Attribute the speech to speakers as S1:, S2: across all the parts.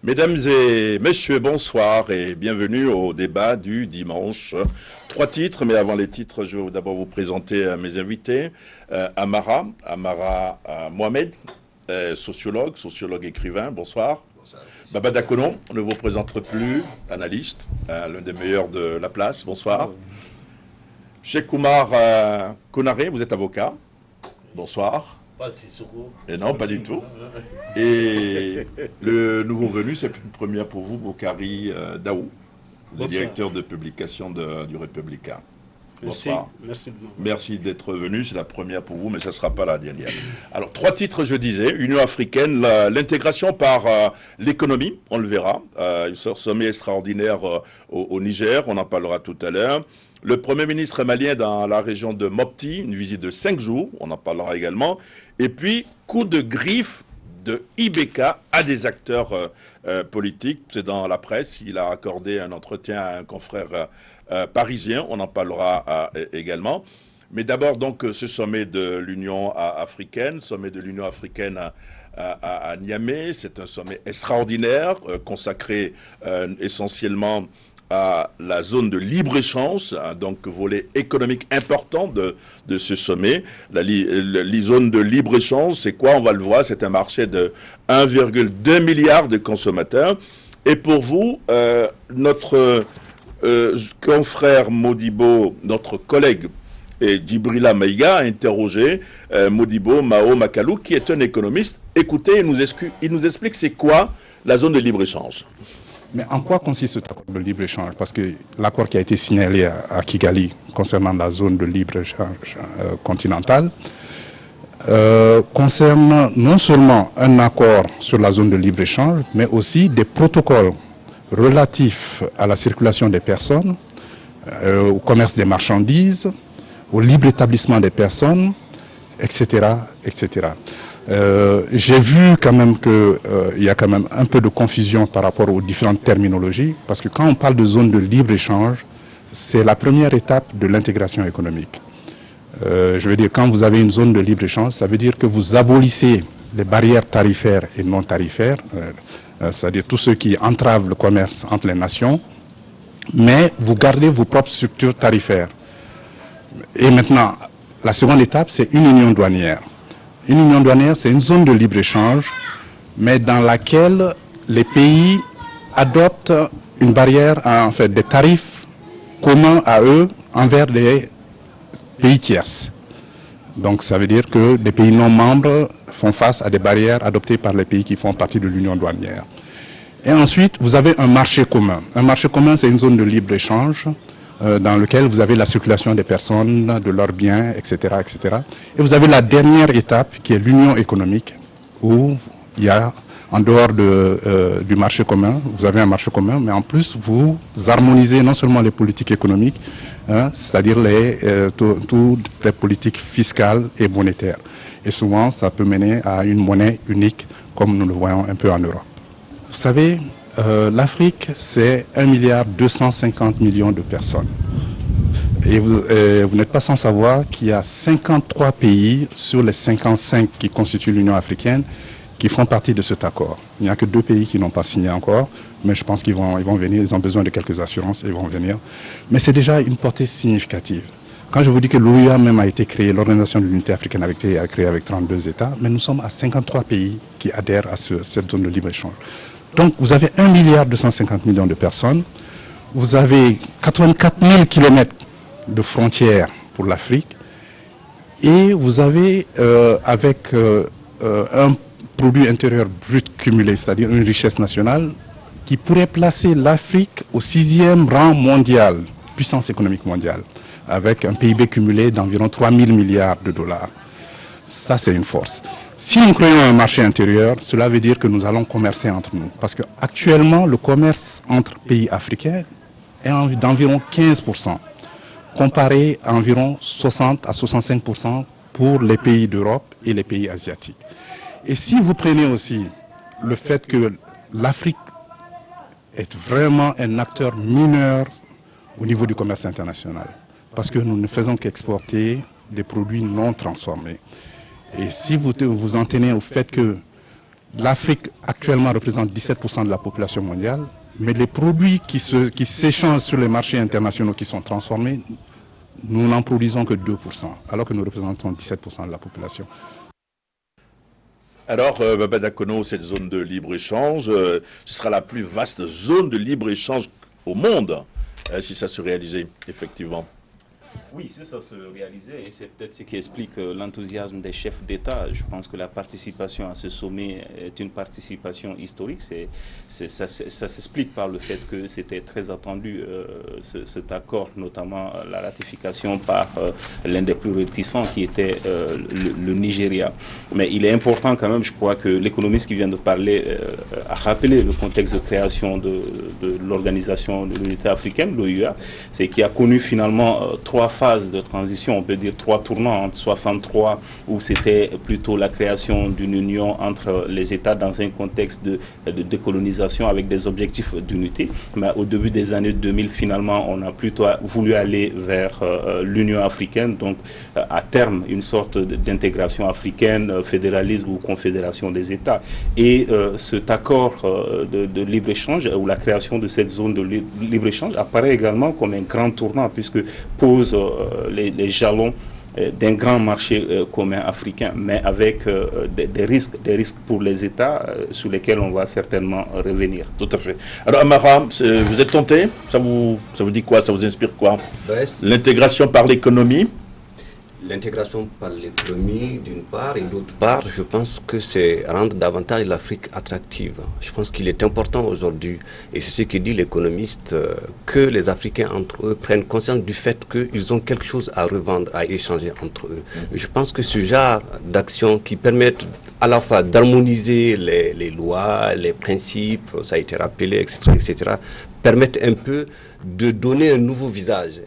S1: Mesdames et messieurs, bonsoir et bienvenue au débat du dimanche. Trois titres, mais avant les titres, je vais d'abord vous présenter mes invités. Amara Mohamed, sociologue écrivain, bonsoir. Baba Dakono, on ne vous présente plus, analyste, l'un des meilleurs de la place, bonsoir. Cheikh Oumar Konaré, vous êtes avocat, bonsoir.
S2: Pas si souvent.
S1: Et non, pas du tout. Et le nouveau venu, c'est une première pour vous, Boukari Daou, le directeur de publication du Républicain. Bonsoir. Merci d'être venu, c'est la première pour vous, mais ça ne sera pas la dernière. Alors, trois titres, je disais. Union africaine, l'intégration par l'économie, on le verra. Un sommet extraordinaire au Niger, on en parlera tout à l'heure. Le Premier ministre malien dans la région de Mopti, une visite de 5 jours, on en parlera également. Et puis, coup de griffe de IBK à des acteurs politiques. C'est dans la presse, il a accordé un entretien à un confrère parisien, on en parlera également. Mais d'abord, donc, ce sommet de l'Union africaine, à Niamey, c'est un sommet extraordinaire, consacré essentiellement à la zone de libre-échange, donc volet économique important de ce sommet. La zone de libre-échange, c'est quoi? On va le voir, c'est un marché de 1,2 milliard de consommateurs. Et pour vous, notre confrère Modibo, notre collègue Djibrila Maïga, a interrogé Modibo Mao Makalou, qui est un économiste. Écoutez, il nous explique c'est quoi la zone de libre-échange.
S3: Mais en quoi consiste cet accord de libre-échange? Parce que l'accord qui a été signalé à Kigali concernant la zone de libre-échange continentale concerne non seulement un accord sur la zone de libre-échange, mais aussi des protocoles relatifs à la circulation des personnes, au commerce des marchandises, au libre établissement des personnes, etc., etc. J'ai vu quand même qu'il y a quand même un peu de confusion par rapport aux différentes terminologies, parce que quand on parle de zone de libre-échange, c'est la première étape de l'intégration économique. Je veux dire, quand vous avez une zone de libre-échange, ça veut dire que vous abolissez les barrières tarifaires et non tarifaires, c'est-à-dire tout ce qui entrave le commerce entre les nations, mais vous gardez vos propres structures tarifaires. Et maintenant, la seconde étape, c'est une union douanière. Une union douanière, c'est une zone de libre-échange, mais dans laquelle les pays adoptent une barrière, en fait, des tarifs communs à eux envers les pays tierces. Donc ça veut dire que les pays non membres font face à des barrières adoptées par les pays qui font partie de l'union douanière. Et ensuite, vous avez un marché commun. Un marché commun, c'est une zone de libre-échange dans lequel vous avez la circulation des personnes, de leurs biens, etc., etc. Et vous avez la dernière étape qui est l'union économique, où il y a, en dehors du marché commun, vous avez un marché commun, mais en plus vous harmonisez non seulement les politiques économiques, c'est-à-dire toutes les politiques fiscales et monétaires. Et souvent, ça peut mener à une monnaie unique, comme nous le voyons un peu en Europe. Vous savez, l'Afrique, c'est 1,250 milliard de personnes. Et vous n'êtes pas sans savoir qu'il y a 53 pays sur les 55 qui constituent l'Union africaine qui font partie de cet accord. Il n'y a que 2 pays qui n'ont pas signé encore, mais je pense qu'ils vont venir, ils ont besoin de quelques assurances et ils vont venir. Mais c'est déjà une portée significative. Quand je vous dis que l'OUA même a été créée, l'Organisation de l'Unité africaine a été créée avec 32 États, mais nous sommes à 53 pays qui adhèrent à cette zone de libre-échange. Donc, vous avez 1,250 milliard de personnes, vous avez 84 000 kilomètres de frontières pour l'Afrique, et vous avez, avec un produit intérieur brut cumulé, c'est-à-dire une richesse nationale, qui pourrait placer l'Afrique au 6e rang mondial, puissance économique mondiale, avec un PIB cumulé d'environ 3 000 milliards de dollars. Ça, c'est une force. Si nous créons un marché intérieur, cela veut dire que nous allons commercer entre nous. Parce qu'actuellement, le commerce entre pays africains est d'environ 15%, comparé à environ 60 à 65% pour les pays d'Europe et les pays asiatiques. Et si vous prenez aussi le fait que l'Afrique est vraiment un acteur mineur au niveau du commerce international, parce que nous ne faisons qu'exporter des produits non transformés. Et si vous en tenez au fait que l'Afrique actuellement représente 17% de la population mondiale, mais les produits qui s'échangent sur les marchés internationaux qui sont transformés, nous n'en produisons que 2%, alors que nous représentons 17% de la population.
S1: Alors, Baba Dakono, cette zone de libre-échange, ce sera la plus vaste zone de libre-échange au monde, si ça se réalisait, effectivement.
S2: Oui, si ça se réalisait, et c'est peut-être ce qui explique l'enthousiasme des chefs d'État. Je pense que la participation à ce sommet est une participation historique. Ça s'explique par le fait que c'était très attendu, cet accord, notamment la ratification par l'un des plus réticents qui était le Nigeria. Mais il est important quand même, je crois que l'économiste qui vient de parler a rappelé le contexte de création de l'Organisation de l'Unité africaine, l'OUA, c'est qui a connu finalement trois phases de transition, on peut dire trois tournants, entre 63 où c'était plutôt la création d'une union entre les États dans un contexte de décolonisation avec des objectifs d'unité, mais au début des années 2000 finalement on a plutôt voulu aller vers l'Union africaine, donc à terme une sorte d'intégration africaine, fédéralisme ou confédération des États, et cet accord de libre-échange ou la création de cette zone de libre-échange apparaît également comme un grand tournant puisque pose les jalons d'un grand marché commun africain, mais avec des risques pour les États sur lesquels on va certainement revenir.
S1: Tout à fait. Alors Amara, vous êtes tenté? Ça vous dit quoi? Ça vous inspire quoi? L'intégration par l'économie?
S4: L'intégration par l'économie d'une part et d'autre part, je pense que c'est rendre davantage l'Afrique attractive. Je pense qu'il est important aujourd'hui, et c'est ce que dit l'économiste, que les Africains entre eux prennent conscience du fait qu'ils ont quelque chose à revendre, à échanger entre eux. Je pense que ce genre d'actions qui permettent à la fois d'harmoniser les lois, les principes, ça a été rappelé, etc., permettent un peu de donner un nouveau visage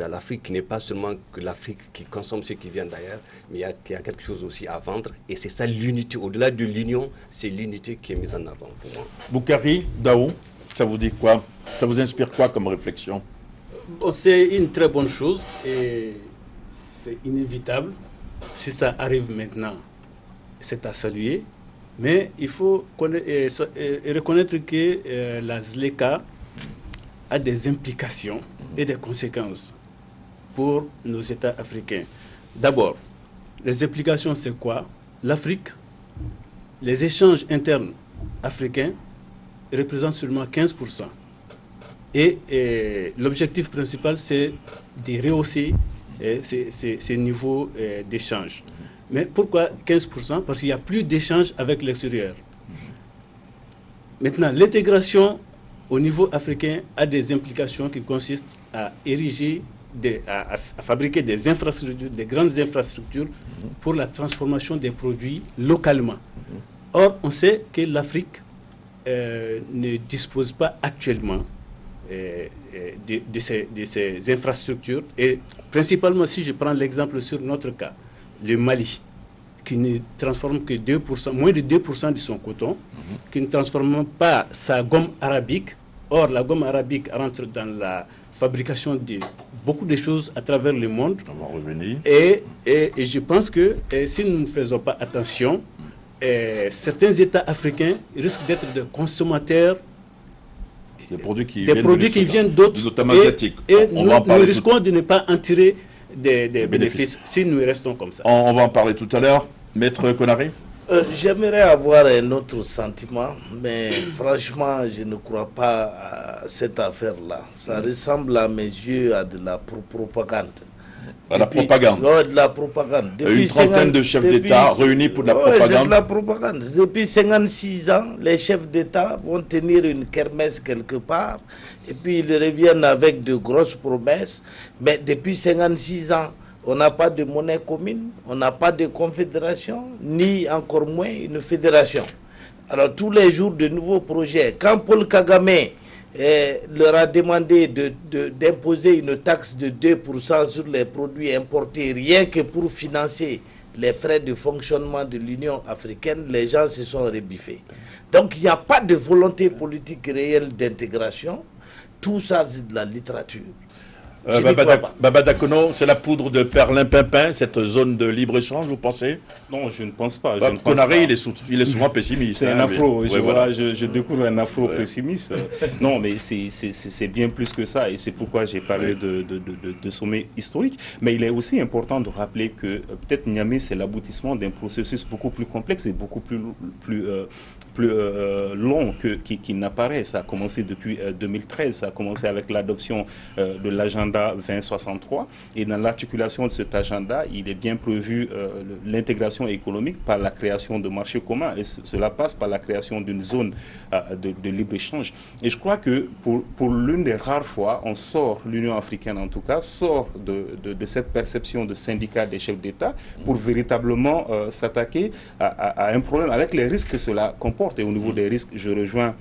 S4: à l'Afrique, qui n'est pas seulement que l'Afrique qui consomme ce qui vient d'ailleurs, mais qui a quelque chose aussi à vendre. Et c'est ça l'unité. Au-delà de l'union, c'est l'unité qui est mise en avant pour moi.
S1: Boukari, Daou, ça vous dit quoi? Ça vous inspire quoi comme réflexion?
S5: C'est une très bonne chose et c'est inévitable. Si ça arrive maintenant, c'est à saluer. Mais il faut reconnaître que la ZLECA a des implications et des conséquences pour nos États africains. D'abord, les implications, c'est quoi? L'Afrique, les échanges internes africains représentent seulement 15%. Et l'objectif principal, c'est de rehausser ces niveaux d'échange. Mais pourquoi 15%? Parce qu'il n'y a plus d'échanges avec l'extérieur. Maintenant, l'intégration au niveau africain a des implications qui consistent à ériger, à fabriquer des infrastructures, des grandes infrastructures pour la transformation des produits localement. Or, on sait que l'Afrique ne dispose pas actuellement de ces infrastructures. Et principalement, si je prends l'exemple sur notre cas, le Mali, qui ne transforme que 2%, moins de 2% de son coton, qui ne transforme pas sa gomme arabique. Or, la gomme arabique rentre dans la fabrication de beaucoup de choses à travers le monde.
S1: On va revenir.
S5: Et je pense que si nous ne faisons pas attention, certains États africains risquent d'être des consommateurs
S1: des produits
S5: qui viennent d'autres.
S1: Notamment asiatiques.
S5: Et nous risquons de ne pas en tirer des bénéfices si nous restons comme ça.
S1: On va en parler tout à l'heure. Maître Konaré?
S6: J'aimerais avoir un autre sentiment, mais franchement, je ne crois pas à cette affaire-là. Ça ressemble à mes yeux à de la propagande.
S1: À la propagande?
S6: Oui, de la propagande.
S1: Une trentaine de chefs d'État réunis pour de la propagande?
S6: C'est de la propagande. Depuis 56 ans, les chefs d'État vont tenir une kermesse quelque part, et puis ils reviennent avec de grosses promesses. Mais depuis 56 ans, on n'a pas de monnaie commune, on n'a pas de confédération, ni encore moins une fédération. Alors tous les jours de nouveaux projets, quand Paul Kagame leur a demandé d'imposer une taxe de 2% sur les produits importés, rien que pour financer les frais de fonctionnement de l'Union africaine, les gens se sont rebiffés. Donc il n'y a pas de volonté politique réelle d'intégration. Tout ça, c'est de la littérature.
S1: Baba Dakono, c'est la poudre de perlimpinpin, cette zone de libre-échange, vous pensez?
S2: Non, je ne pense pas.
S1: Konaré, il est souvent pessimiste.
S2: C'est un afro, je découvre un afro-pessimiste. Non, mais c'est bien plus que ça, et c'est pourquoi j'ai parlé de sommet historique. Mais il est aussi important de rappeler que peut-être Niamey, c'est l'aboutissement d'un processus beaucoup plus complexe et beaucoup plus long qui n'apparaît. Ça a commencé depuis 2013, ça a commencé avec l'adoption de l'agenda 2063, et dans l'articulation de cet agenda, il est bien prévu l'intégration économique par la création de marchés communs, et cela passe par la création d'une zone de libre-échange. Et je crois que pour l'une des rares fois, on sort, l'Union africaine en tout cas, sort de cette perception de syndicat des chefs d'État pour véritablement s'attaquer à un problème avec les risques que cela comporte. Et au niveau des risques, je rejoins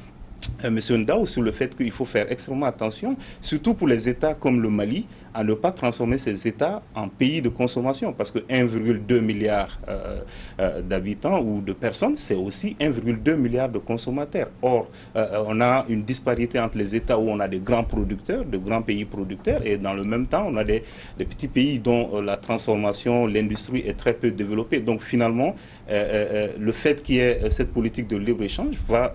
S2: M. Ndao sur le fait qu'il faut faire extrêmement attention, surtout pour les États comme le Mali, à ne pas transformer ces États en pays de consommation, parce que 1,2 milliard d'habitants ou de personnes, c'est aussi 1,2 milliard de consommateurs. Or, on a une disparité entre les États où on a des grands producteurs, de grands pays producteurs, et dans le même temps, on a des petits pays dont la transformation, l'industrie est très peu développée. Donc finalement, le fait qu'il y ait cette politique de libre-échange va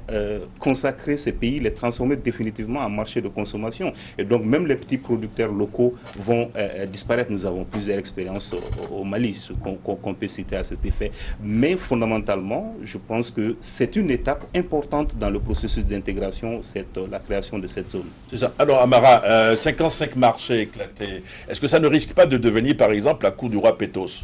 S2: consacrer ces pays, les transformer définitivement en marché de consommation. Et donc même les petits producteurs locaux vont disparaître. Nous avons plusieurs expériences au Mali qu'on peut citer à cet effet. Mais fondamentalement, je pense que c'est une étape importante dans le processus d'intégration, la création de cette zone.
S1: C'est ça. Alors Amara, 55 marchés éclatés, est-ce que ça ne risque pas de devenir par exemple la cour du roi Pétos?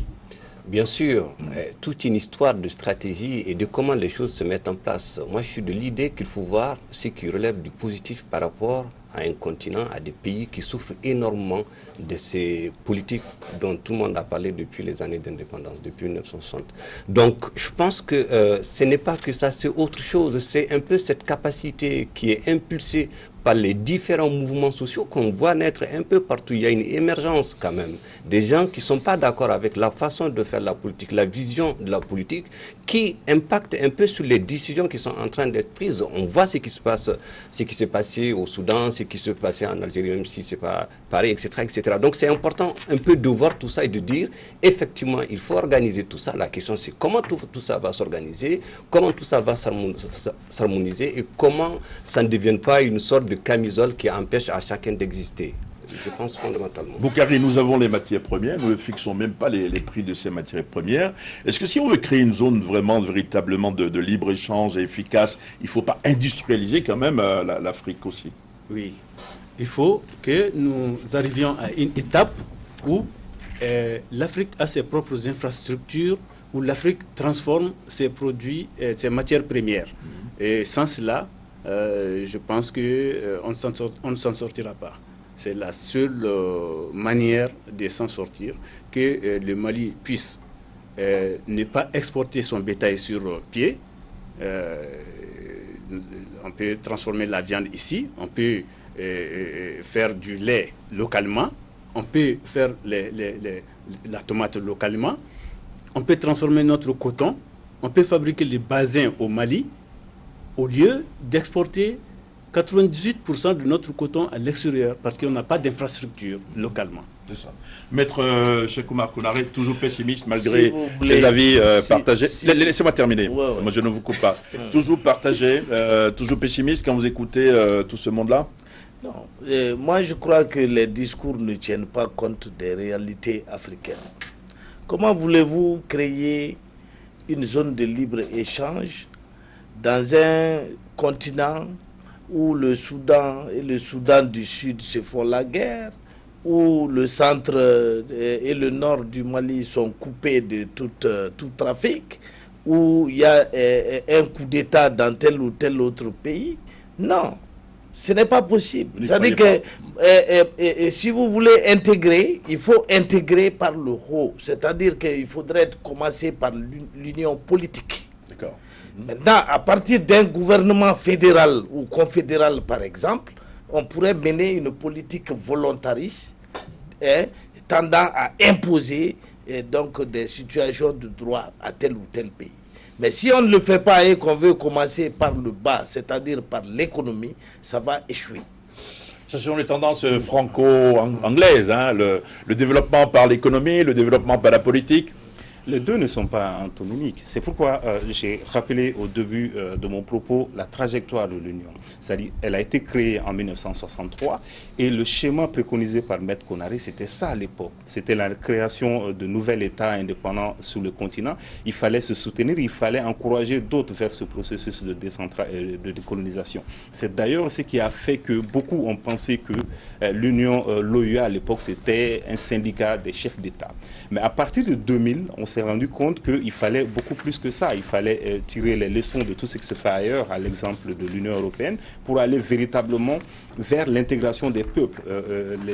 S4: Bien sûr, toute une histoire de stratégie et de comment les choses se mettent en place. Moi, je suis de l'idée qu'il faut voir ce qui relève du positif par rapport à un continent, à des pays qui souffrent énormément de ces politiques dont tout le monde a parlé depuis les années d'indépendance, depuis 1960. Donc, je pense que ce n'est pas que ça, c'est autre chose. C'est un peu cette capacité qui est impulsée par les différents mouvements sociaux qu'on voit naître un peu partout. Il y a une émergence quand même des gens qui ne sont pas d'accord avec la façon de faire la politique, la vision de la politique, qui impacte un peu sur les décisions qui sont en train d'être prises. On voit ce qui se passe, ce qui s'est passé au Soudan, ce qui s'est passé en Algérie, même si c'est pas pareil, etc., etc. Donc c'est important un peu de voir tout ça et de dire, effectivement, il faut organiser tout ça. La question c'est comment tout ça va s'organiser, comment tout ça va s'harmoniser et comment ça ne devienne pas une sorte de camisole qui empêche à chacun d'exister. Je pense fondamentalement.
S1: Boukari, nous avons les matières premières, nous ne fixons même pas les prix de ces matières premières. Est-ce que si on veut créer une zone véritablement de libre-échange et efficace, il ne faut pas industrialiser quand même l'Afrique aussi?
S5: Oui, il faut que nous arrivions à une étape où l'Afrique a ses propres infrastructures, où l'Afrique transforme ses produits, ses matières premières. Et sans cela, je pense qu'on ne s'en sortira pas. C'est la seule manière de s'en sortir, que le Mali puisse ne pas exporter son bétail sur pied. On peut transformer la viande ici, on peut faire du lait localement, on peut faire la tomate localement, on peut transformer notre coton, on peut fabriquer les basins au Mali, au lieu d'exporter 98% de notre coton à l'extérieur, parce qu'on n'a pas d'infrastructure localement.
S1: C'est ça. Maître Cheikh Oumar Konaré, toujours pessimiste malgré ses avis partagés. Laissez-moi terminer. Ouais. Moi, je ne vous coupe pas. Toujours partagé, toujours pessimiste quand vous écoutez tout ce monde-là?
S6: Non. Moi, je crois que les discours ne tiennent pas compte des réalités africaines. Comment voulez-vous créer une zone de libre-échange dans un continent où le Soudan et le Soudan du Sud se font la guerre, où le centre et le nord du Mali sont coupés de tout trafic, où il y a un coup d'État dans tel ou tel autre pays? Non, ce n'est pas possible. C'est-à-dire que si vous voulez intégrer, il faut intégrer par le haut. C'est-à-dire qu'il faudrait commencer par l'union politique.
S1: D'accord.
S6: Maintenant, à partir d'un gouvernement fédéral ou confédéral, par exemple, on pourrait mener une politique volontariste tendant à imposer donc des situations de droit à tel ou tel pays. Mais si on ne le fait pas et qu'on veut commencer par le bas, c'est-à-dire par l'économie, ça va échouer.
S1: Ce sont les tendances franco-anglaises, hein, le développement par l'économie, le développement par la politique.
S2: Les deux ne sont pas antinomiques. C'est pourquoi j'ai rappelé au début de mon propos la trajectoire de l'Union. C'est-à-dire, elle a été créée en 1963 et le schéma préconisé par Maître Konaré, c'était ça à l'époque. C'était la création de nouvel État indépendant sur le continent. Il fallait se soutenir, il fallait encourager d'autres vers ce processus de décolonisation. C'est d'ailleurs ce qui a fait que beaucoup ont pensé que l'OUA à l'époque, c'était un syndicat des chefs d'État. Mais à partir de 2000, on s'est rendu compte qu'il fallait beaucoup plus que ça. Il fallait tirer les leçons de tout ce qui se fait ailleurs, à l'exemple de l'Union européenne, pour aller véritablement vers l'intégration des peuples.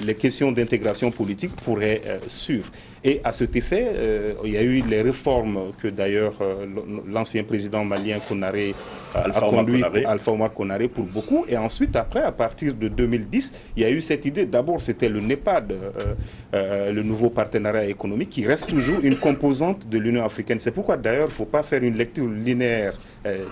S2: Les questions d'intégration politique pourraient suivre. Et à cet effet, il y a eu les réformes que d'ailleurs l'ancien président malien Konaré a conduit, Alpha Oumar Konaré pour beaucoup. Et ensuite, après, à partir de 2010, il y a eu cette idée. D'abord, c'était le NEPAD, le nouveau partenariat économique, qui reste toujours une composante de l'Union africaine. C'est pourquoi d'ailleurs, il ne faut pas faire une lecture linéaire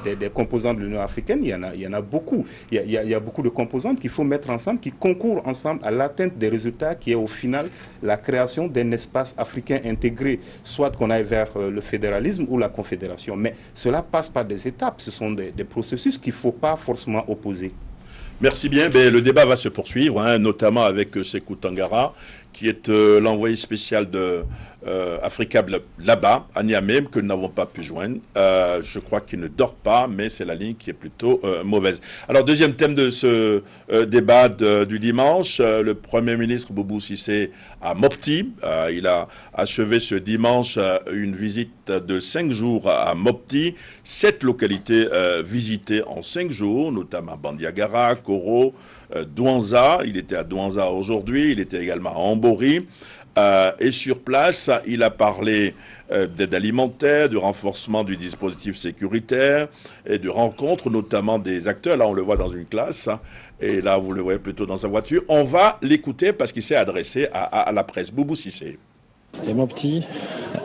S2: des composantes de l'Union africaine. Il y en a beaucoup. Il y a beaucoup de composantes qu'il faut mettre ensemble, qui concourent ensemble à l'atteinte des résultats qui est au final la création d'un espace africain intégré, soit qu'on aille vers le fédéralisme ou la confédération. Mais cela passe par des étapes, ce sont des processus qu'il ne faut pas forcément opposer.
S1: Merci bien. Le débat va se poursuivre, hein, notamment avec Sékou Tangara, qui est l'envoyé spécial de Africa là-bas, à Niamey, que nous n'avons pas pu joindre. Je crois qu'il ne dort pas, mais c'est la ligne qui est plutôt mauvaise. Alors, deuxième thème de ce débat du dimanche, le Premier ministre Boubou Cissé à Mopti. Il a achevé ce dimanche une visite de 5 jours à Mopti. 7 localités visitées en 5 jours, notamment Bandiagara, Koro, Douanza. Il était à Douanza aujourd'hui, il était également à Ambori. Et sur place, il a parlé d'aide alimentaire, du renforcement du dispositif sécuritaire et de rencontres, notamment des acteurs. Là, on le voit dans une classe, hein, et là, vous le voyez plutôt dans sa voiture. On va l'écouter parce qu'il s'est adressé à la presse. Boubou Cissé.
S7: Et Mopti,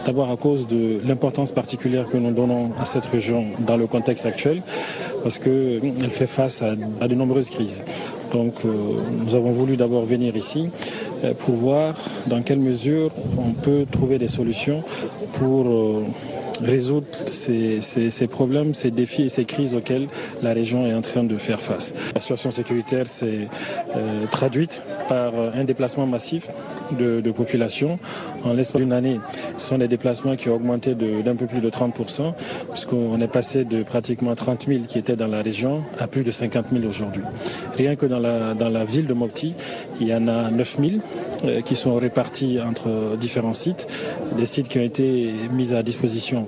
S7: d'abord à cause de l'importance particulière que nous donnons à cette région dans le contexte actuel, parce qu'elle fait face à de nombreuses crises. Donc nous avons voulu d'abord venir ici pour voir dans quelle mesure on peut trouver des solutions pour résoudre ces problèmes, ces défis et ces crises auxquelles la région est en train de faire face. La situation sécuritaire s'est traduite par un déplacement massif de population. En l'espace d'une année, ce sont des déplacements qui ont augmenté d'un peu plus de 30%, puisqu'on est passé de pratiquement 30 000 qui étaient dans la région à plus de 50 000 aujourd'hui. Rien que dans la ville de Mopti, il y en a 9 000 qui sont répartis entre différents sites, des sites qui ont été mis à disposition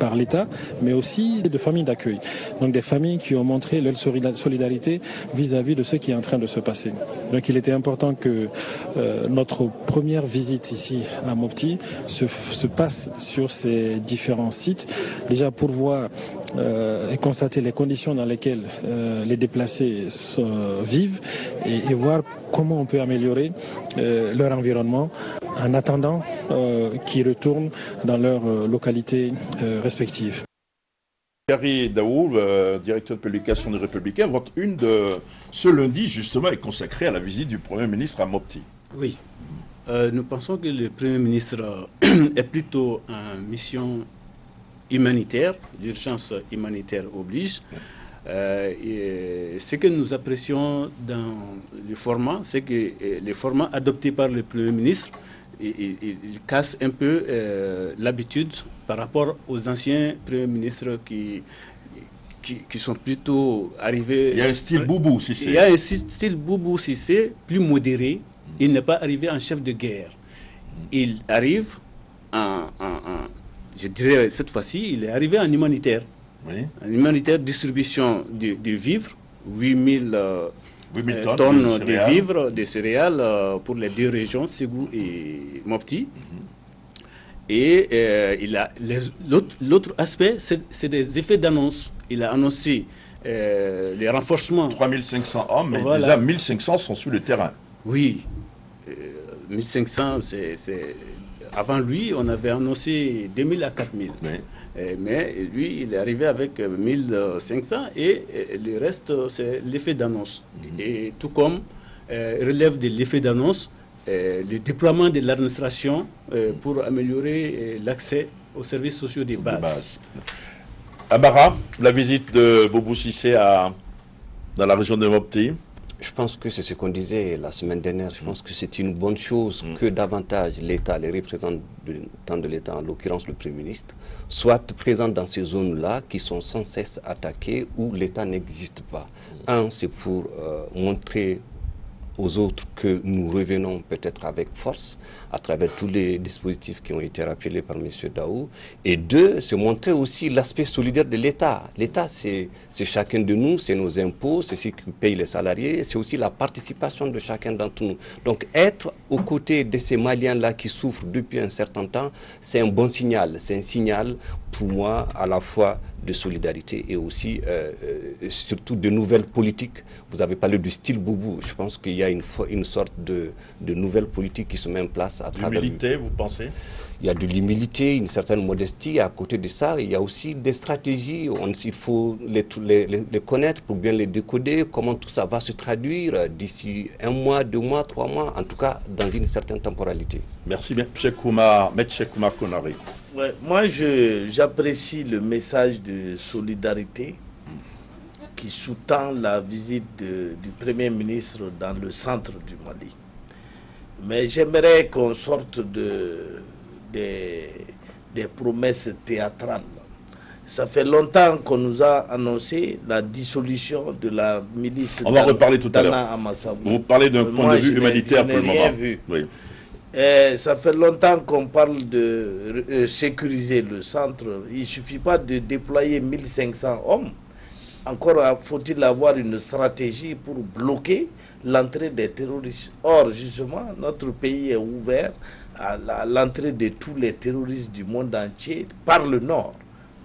S7: par l'État, mais aussi de familles d'accueil. Donc des familles qui ont montré leur solidarité vis-à-vis de ce qui est en train de se passer. Donc il était important que notre première visite ici à Mopti se passe sur ces différents sites, déjà pour voir et constater les conditions dans lesquelles les déplacés vivent et voir comment on peut améliorer leur environnement en attendant qu'ils retournent dans leurs localités respectives.
S1: Gary Daou, directeur de publication des Républicains, votre une de ce lundi justement est consacrée à la visite du Premier ministre à Mopti.
S5: Oui. Nous pensons que le Premier ministre est plutôt en mission humanitaire, l'urgence humanitaire oblige. Et ce que nous apprécions dans le format, c'est que le format adopté par le Premier ministre, il casse un peu l'habitude par rapport aux anciens Premiers ministres qui sont plutôt arrivés...
S1: Il y a un style Boubou Cissé.
S5: Il y a un style Boubou Cissé plus modéré. Il n'est pas arrivé en chef de guerre. Il arrive je dirais cette fois-ci, il est arrivé en humanitaire. Oui. En humanitaire, distribution de vivres, 8000 tonnes de vivres, de céréales pour les deux régions, Ségou et Mopti. Et l'autre aspect, c'est des effets d'annonce. Il a annoncé les renforcements.
S1: 3500 hommes, mais voilà. Déjà 1500 sont sur le terrain.
S5: Oui, 1500, c'est... Avant lui, on avait annoncé 2000 à 4000. Oui. Mais lui, il est arrivé avec 1500 et le reste, c'est l'effet d'annonce. Et tout comme relève de l'effet d'annonce, le déploiement de l'administration pour améliorer l'accès aux services sociaux des bases.
S1: Amara, la visite de Boubou Cissé dans la région de Mopti.
S4: Je pense que c'est ce qu'on disait la semaine dernière. Je pense que c'est une bonne chose que davantage l'État, les représentants de l'État, en l'occurrence le Premier ministre, soient présents dans ces zones-là qui sont sans cesse attaquées où l'État n'existe pas. C'est pour montrer aux autres que nous revenons peut-être avec force à travers tous les dispositifs qui ont été rappelés par M. Daou. Et 2, c'est montrer aussi l'aspect solidaire de l'État. L'État, c'est chacun de nous, c'est nos impôts, c'est ce qui paye les salariés, c'est aussi la participation de chacun d'entre nous. Donc être aux côtés de ces Maliens-là qui souffrent depuis un certain temps, c'est un bon signal. C'est un signal pour moi à la fois de solidarité et aussi surtout de nouvelles politiques. Vous avez parlé du style Boubou. Je pense qu'il y a une sorte de nouvelle politique qui se met en place à travers...
S1: L'humilité, vous pensez?
S4: Il y a de l'humilité, une certaine modestie. À côté de ça, il y a aussi des stratégies. Il faut les connaître pour bien les décoder. Comment tout ça va se traduire d'ici 1 mois, 2 mois, 3 mois, en tout cas dans une certaine temporalité.
S1: Merci bien. M. Koumar Konaré.
S6: Ouais, moi, j'apprécie le message de solidarité qui sous-tend la visite du Premier ministre dans le centre du Mali. Mais j'aimerais qu'on sorte des promesses théâtrales. Ça fait longtemps qu'on nous a annoncé la dissolution de la milice.
S1: On va reparler tout à l'heure. Vous parlez d'un point de vue humanitaire pour le moment.
S6: Vu.
S1: Oui.
S6: Ça fait longtemps qu'on parle de sécuriser le centre. Il ne suffit pas de déployer 1500 hommes. Encore faut-il avoir une stratégie pour bloquer l'entrée des terroristes. Or, justement, notre pays est ouvert à l'entrée de tous les terroristes du monde entier par le nord.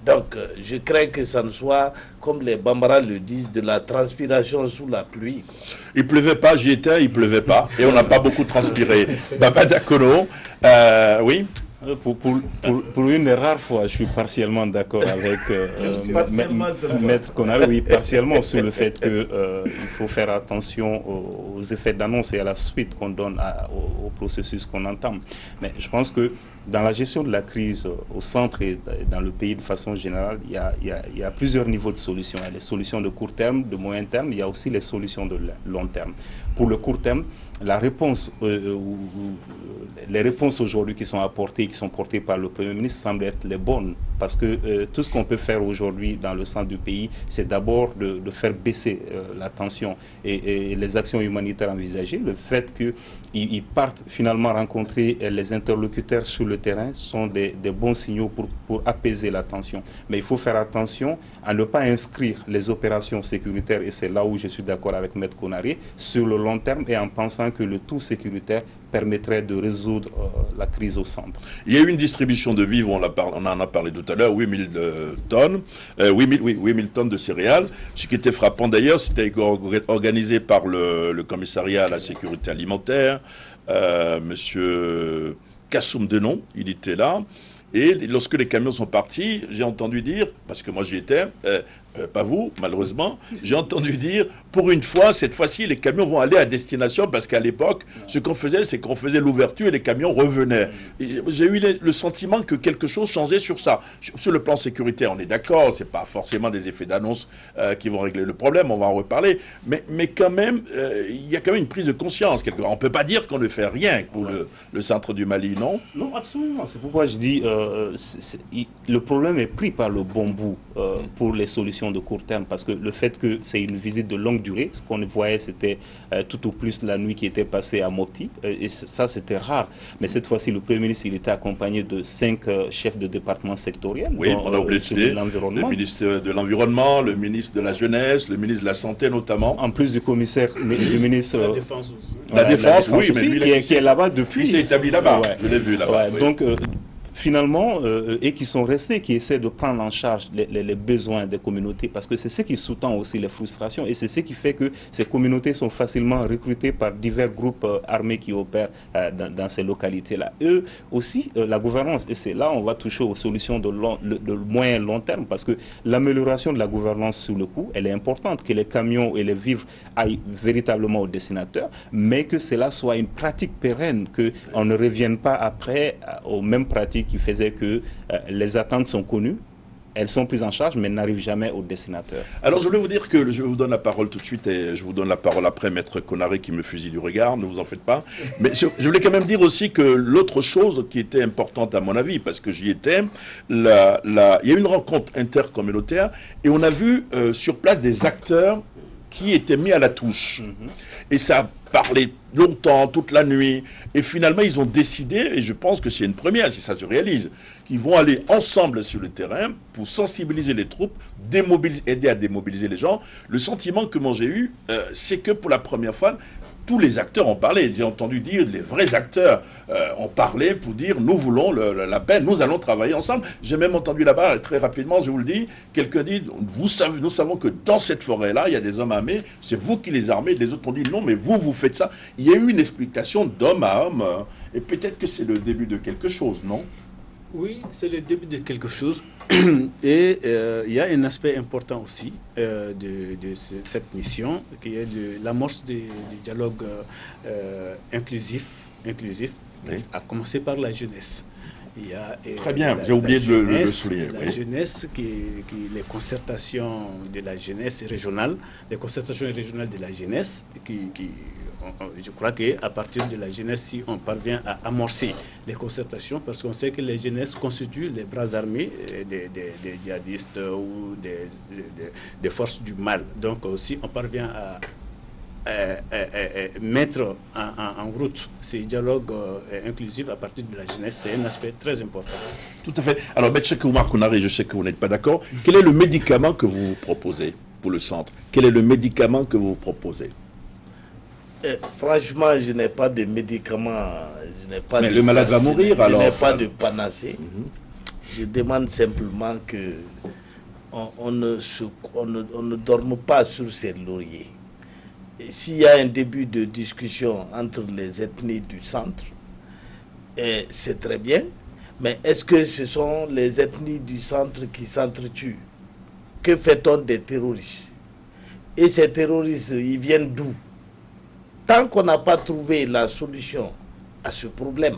S6: Donc, je crains que ça ne soit, comme les Bambara le disent, de la transpiration sous la pluie.
S1: Il pleuvait pas, j'y étais, il pleuvait pas, et on n'a pas beaucoup transpiré. Baba Dakono, oui.
S2: Pour une rare fois, je suis partiellement d'accord avec Maître Konaré, oui, partiellement sur le fait qu'il faut faire attention aux effets d'annonce et à la suite qu'on donne au processus qu'on entame. Mais je pense que dans la gestion de la crise au centre et dans le pays de façon générale, il y a plusieurs niveaux de solutions. Il y a les solutions de court terme, de moyen terme, il y a aussi les solutions de long terme. Pour le court terme, la réponse, les réponses aujourd'hui qui sont apportées, qui sont portées par le Premier ministre semblent être les bonnes. Parce que tout ce qu'on peut faire aujourd'hui dans le centre du pays, c'est d'abord de faire baisser la tension et les actions humanitaires envisagées. Le fait qu'ils partent finalement rencontrer les interlocuteurs sur le terrain sont des bons signaux pour apaiser la tension. Mais il faut faire attention à ne pas inscrire les opérations sécuritaires, et c'est là où je suis d'accord avec Maître Konaré, sur le long terme et en pensant que le tout sécuritaire permettrait de résoudre la crise au centre.
S1: Il y a eu une distribution de vivres, on en a parlé tout à l'heure, 8000 tonnes, 8000 tonnes de céréales. Ce qui était frappant d'ailleurs, c'était organisé par le commissariat à la sécurité alimentaire, monsieur Kassoum Denon, il était là. Et lorsque les camions sont partis, j'ai entendu dire, parce que moi j'y étais, pas vous, malheureusement, j'ai entendu dire, pour une fois, cette fois-ci, les camions vont aller à destination, parce qu'à l'époque, ce qu'on faisait, c'est qu'on faisait l'ouverture et les camions revenaient. J'ai eu le sentiment que quelque chose changeait sur ça. Sur le plan sécuritaire, on est d'accord, c'est pas forcément des effets d'annonce qui vont régler le problème, on va en reparler, mais quand même, il y a quand même une prise de conscience, quelque part. On ne peut pas dire qu'on ne fait rien pour le centre du Mali, non?
S2: Non, absolument. C'est pourquoi je dis, le problème est pris par le bon bout pour les solutions de court terme, parce que le fait que c'est une visite de longue durée, ce qu'on voyait c'était tout au plus la nuit qui était passée à Mopti, et ça c'était rare, mais cette fois-ci le Premier ministre il était accompagné de 5 chefs de département sectoriels.
S1: Oui, on a oublié le ministre de l'Environnement, le ministre de la Jeunesse, le ministre de la Santé notamment.
S2: En plus du commissaire, le ministre...
S5: La Défense aussi.
S1: La Défense, oui,
S2: aussi,
S1: mais lui,
S2: qui est là-bas depuis.
S1: Il s'est établi là-bas, je l'ai vu là-bas.
S2: Ouais, oui. Donc, finalement, et qui sont restés, qui essaient de prendre en charge les besoins des communautés, parce que c'est ce qui sous-tend aussi les frustrations, et c'est ce qui fait que ces communautés sont facilement recrutées par divers groupes armés qui opèrent dans ces localités-là. Eux aussi, la gouvernance, et c'est là on va toucher aux solutions de moyen et long terme, parce que l'amélioration de la gouvernance sur le coup, elle est importante, que les camions et les vivres aillent véritablement au destinataire, mais que cela soit une pratique pérenne, qu'on ne revienne pas après aux mêmes pratiques qui faisaient que les attentes sont connues, elles sont prises en charge, mais n'arrivent jamais au destinateur.
S1: Alors, je voulais vous dire que je vous donne la parole tout de suite et je vous donne la parole après, Maître Konaré qui me fusille du regard, ne vous en faites pas. Mais je voulais quand même dire aussi que l'autre chose qui était importante à mon avis, parce que j'y étais, il y a eu une rencontre intercommunautaire et on a vu sur place des acteurs qui étaient mis à la touche. Et ça a parlé longtemps, toute la nuit. Et finalement, ils ont décidé, et je pense que c'est une première, si ça se réalise, qu'ils vont aller ensemble sur le terrain pour sensibiliser les troupes, aider à démobiliser les gens. Le sentiment que moi j'ai eu, c'est que pour la première fois, tous les acteurs ont parlé. J'ai entendu dire, les vrais acteurs ont parlé pour dire, nous voulons la paix, nous allons travailler ensemble. J'ai même entendu là-bas, très rapidement, je vous le dis, quelqu'un dit, nous savons que dans cette forêt-là, il y a des hommes armés, c'est vous qui les armez. Les autres ont dit, non, mais vous faites ça. Il y a eu une explication d'homme à homme, et peut-être que c'est le début de quelque chose, non ?
S5: Oui, c'est le début de quelque chose. Et il y a un aspect important aussi de cette mission, qui est l'amorce du dialogue inclusif, oui. À commencer par la jeunesse. Il y a,
S1: très bien, j'ai oublié de le souligner.
S5: La jeunesse, les concertations de la jeunesse régionale, les concertations régionales de la jeunesse, je crois qu'à partir de la jeunesse, si on parvient à amorcer les concertations, parce qu'on sait que les jeunesses constituent les bras armés des djihadistes ou des forces du mal. Donc si on parvient à mettre en route ces dialogues inclusifs à partir de la jeunesse, c'est un aspect très important.
S1: Tout à fait. Alors, M. Oumar Konaré, je sais que vous n'êtes pas d'accord. Quel est le médicament que vous proposez pour le centre? Quel est le médicament que vous proposez?
S6: Franchement, je n'ai pas de médicament.
S1: Mais le malade va mourir alors.
S6: Je n'ai pas de panacée. Je demande simplement que on ne dorme pas sur ses lauriers. S'il y a un début de discussion entre les ethnies du centre, c'est très bien. Mais est-ce que ce sont les ethnies du centre qui s'entretuent? Que fait-on des terroristes? Et ces terroristes, ils viennent d'où? Tant qu'on n'a pas trouvé la solution à ce problème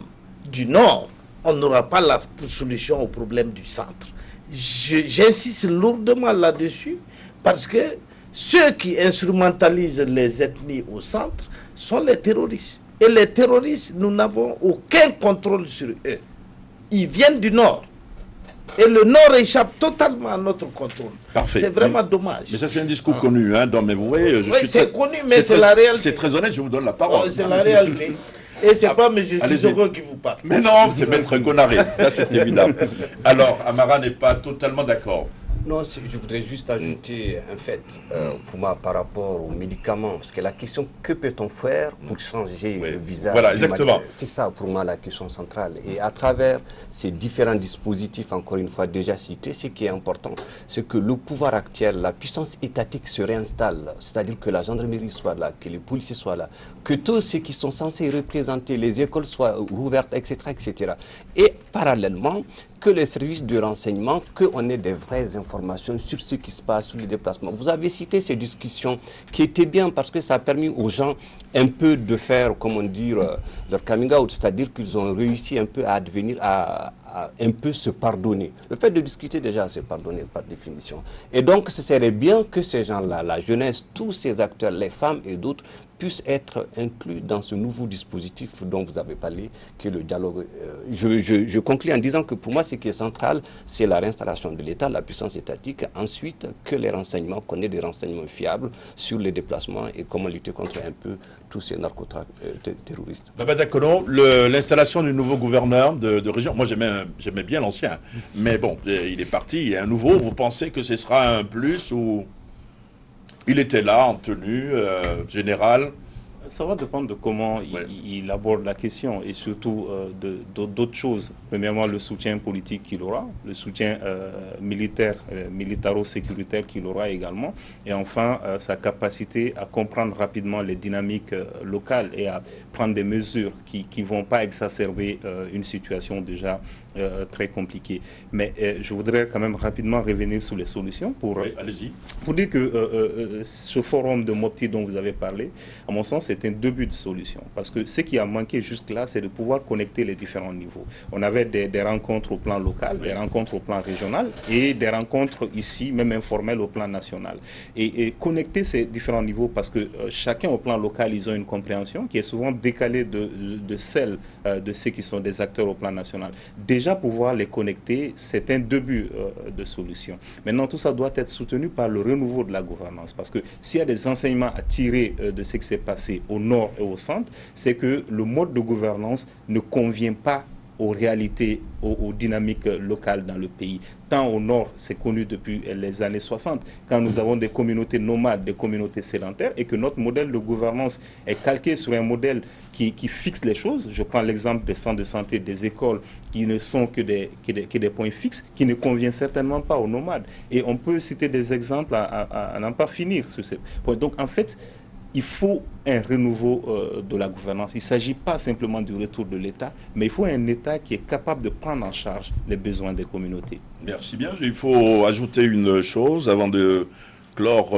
S6: du Nord, on n'aura pas la solution au problème du centre. J'insiste lourdement là-dessus parce que ceux qui instrumentalisent les ethnies au centre sont les terroristes. Et les terroristes, nous n'avons aucun contrôle sur eux. Ils viennent du Nord. Et le Nord échappe totalement à notre contrôle. C'est vraiment dommage.
S1: Mais ça, c'est un discours connu. Hein, mais vous voyez,
S6: c'est connu, mais c'est la réalité.
S1: C'est très honnête, je vous donne la parole.
S6: C'est la réalité. Et c'est pas M. Sissoko qui vous parle.
S1: Mais non, c'est Maître Konaré. Ça, c'est évident. Alors, Amara n'est pas totalement d'accord.
S4: Non, je voudrais juste ajouter un fait pour moi par rapport aux médicaments. Parce que la question, que peut-on faire pour changer le visage?
S1: Voilà, exactement.
S4: C'est ça pour moi la question centrale. Et à travers ces différents dispositifs, encore une fois déjà cités, ce qui est important, c'est que le pouvoir actuel, la puissance étatique se réinstalle. C'est-à-dire que la gendarmerie soit là, que les policiers soient là, que tous ceux qui sont censés représenter les écoles soient ouvertes, etc., etc. Et parallèlement, que les services de renseignement, qu'on ait des vraies informations sur ce qui se passe, sur les déplacements. Vous avez cité ces discussions qui étaient bien parce que ça a permis aux gens un peu de faire, comment dire, leur coming out, c'est-à-dire qu'ils ont réussi un peu à devenir, à un peu se pardonner. Le fait de discuter déjà, c'est pardonner par définition. Et donc, ce serait bien que ces gens-là, la jeunesse, tous ces acteurs, les femmes et d'autres, puissent être inclus dans ce nouveau dispositif dont vous avez parlé, qui est le dialogue. Je conclue en disant que pour moi, ce qui est central, c'est la réinstallation de l'État, la puissance étatique. Ensuite, que les renseignements, qu'on ait des renseignements fiables sur les déplacements et comment lutter contre un peu tous ces narcoterroristes.
S1: Baba Dakono, l'installation du nouveau gouverneur de région, moi j'aimais bien l'ancien, mais bon, il est parti, il y a un nouveau. Vous pensez que ce sera un plus ou... Il était là en tenue générale,
S2: Ça va dépendre de comment il aborde la question et surtout d'autres choses. Premièrement, le soutien politique qu'il aura, le soutien militaire, militaro-sécuritaire qu'il aura également, et enfin sa capacité à comprendre rapidement les dynamiques locales et à prendre des mesures qui ne vont pas exacerber une situation déjà très compliquée. Mais je voudrais quand même rapidement revenir sur les solutions pour dire que ce forum de Mopti dont vous avez parlé, à mon sens, c'est un début de solution. Parce que ce qui a manqué jusque-là, c'est de pouvoir connecter les différents niveaux. On avait des rencontres au plan local, des rencontres au plan régional et des rencontres ici, même informelles au plan national. Et connecter ces différents niveaux parce que chacun au plan local, ils ont une compréhension qui est souvent décalée de celle de ceux qui sont des acteurs au plan national. Déjà pouvoir les connecter, c'est un début de solution. Maintenant, tout ça doit être soutenu par le renouveau de la gouvernance. Parce que s'il y a des enseignements à tirer de ce qui s'est passé au nord et au centre, c'est que le mode de gouvernance ne convient pas aux réalités, aux dynamiques locales dans le pays. Tant au nord, c'est connu depuis les années 60, quand nous avons des communautés nomades, des communautés sédentaires, et que notre modèle de gouvernance est calqué sur un modèle qui fixe les choses. Je prends l'exemple des centres de santé, des écoles, qui ne sont que des points fixes, qui ne conviennent certainement pas aux nomades. Et on peut citer des exemples à n'en pas finir sur ces points. Donc en fait, il faut un renouveau de la gouvernance. Il ne s'agit pas simplement du retour de l'État, mais il faut un État qui est capable de prendre en charge les besoins des communautés.
S1: Merci bien. Il faut ajouter une chose avant de clore,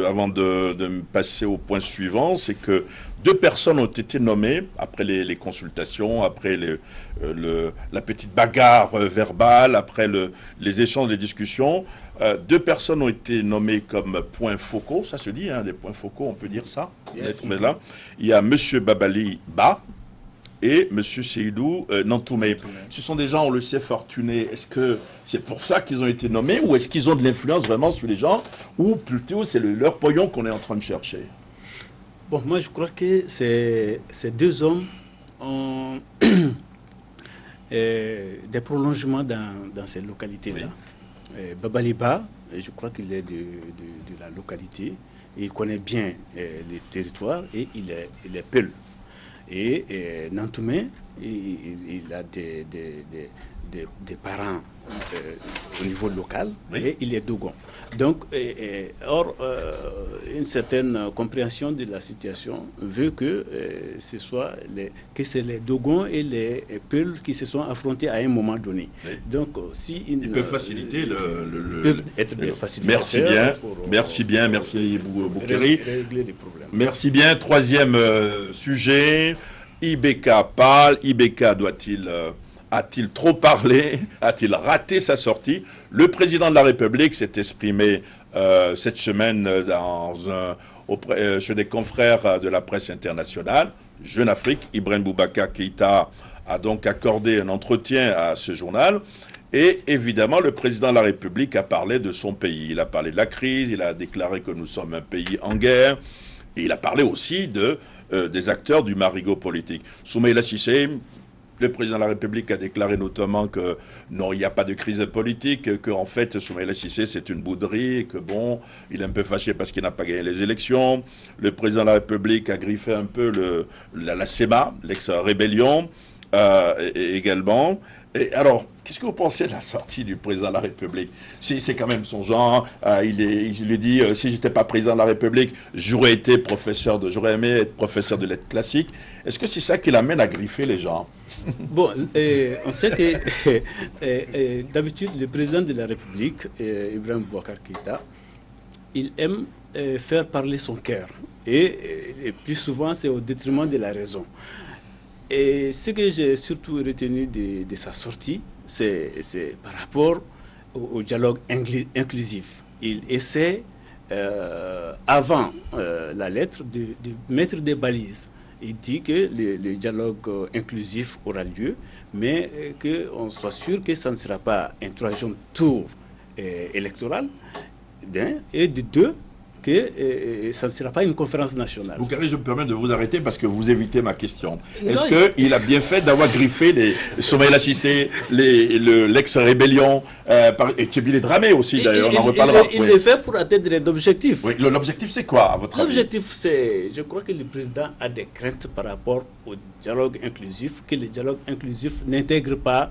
S1: avant de passer au point suivant, c'est que 2 personnes ont été nommées après les consultations, après la petite bagarre verbale, après les échanges, les discussions. 2 personnes ont été nommées comme points focaux, ça se dit, hein, des points focaux, on peut dire ça. Là. Il y a M. Babali Ba et M. Seydou Nantoumé. Ce sont des gens, on le sait, fortunés. Est-ce que c'est pour ça qu'ils ont été nommés ou est-ce qu'ils ont de l'influence vraiment sur les gens ou plutôt c'est leur pognon qu'on est en train de chercher?
S5: Bon, moi je crois que ces 2 hommes ont des prolongements dans ces localités-là. Babaliba, je crois qu'il est de la localité, il connaît bien les territoires et il est Peul. Et Nantoumé, il a des parents au niveau local et il est Dogon. Donc, une certaine compréhension de la situation veut que c'est les Dogons et les Peuls qui se sont affrontés à un moment donné. Oui. Donc, si
S1: ils peuvent faciliter
S5: peuvent être des facilitateurs.
S1: Merci bien, merci Boukeri.
S5: Régler les problèmes.
S1: Merci bien. 3e sujet. IBK parle. IBK a-t-il trop parlé? A-t-il raté sa sortie? Le président de la République s'est exprimé cette semaine chez des confrères de la presse internationale. Jeune Afrique, Ibrahim Boubacar Keïta a donc accordé un entretien à ce journal. Et évidemment, le président de la République a parlé de son pays. Il a parlé de la crise, il a déclaré que nous sommes un pays en guerre. Et il a parlé aussi des acteurs du marigot politique. Soumaïla Cissé, le président de la République a déclaré notamment que non, il n'y a pas de crise politique, qu'en fait, Soumaïla Cissé, c'est une bouderie, que bon, il est un peu fâché parce qu'il n'a pas gagné les élections. Le président de la République a griffé un peu la SEMA, l'ex-rébellion, également. Et alors, qu'est-ce que vous pensez de la sortie du président de la République? C'est quand même son genre. Il lui dit, si j'étais pas président de la République, j'aurais aimé être professeur de lettres classiques. Est-ce que c'est ça qui l'amène à griffer les gens?
S5: Bon, on sait que d'habitude, le président de la République, Ibrahim Boubacar Keïta, il aime faire parler son cœur. Et plus souvent, c'est au détriment de la raison. Et ce que j'ai surtout retenu de sa sortie, c'est par rapport au dialogue inclusif. Il essaie, avant la lettre, de mettre des balises. Il dit que le dialogue inclusif aura lieu, mais qu'on soit sûr que ça ne sera pas un 3e tour électoral, d'un, et de 2, que ça ne sera pas une conférence nationale.
S1: Boukari, je me permets de vous arrêter parce que vous évitez ma question. Est-ce qu'il a bien fait d'avoir griffé les Soumaïla Cissé, l'ex-rébellion, et Tchébile Dramé aussi d'ailleurs, on en reparlera.
S5: Il le fait pour atteindre l'objectif.
S1: Oui, l'objectif c'est quoi à votre avis?
S5: L'objectif c'est, je crois que le président a des craintes par rapport au dialogue inclusif, que le dialogue inclusif n'intègre pas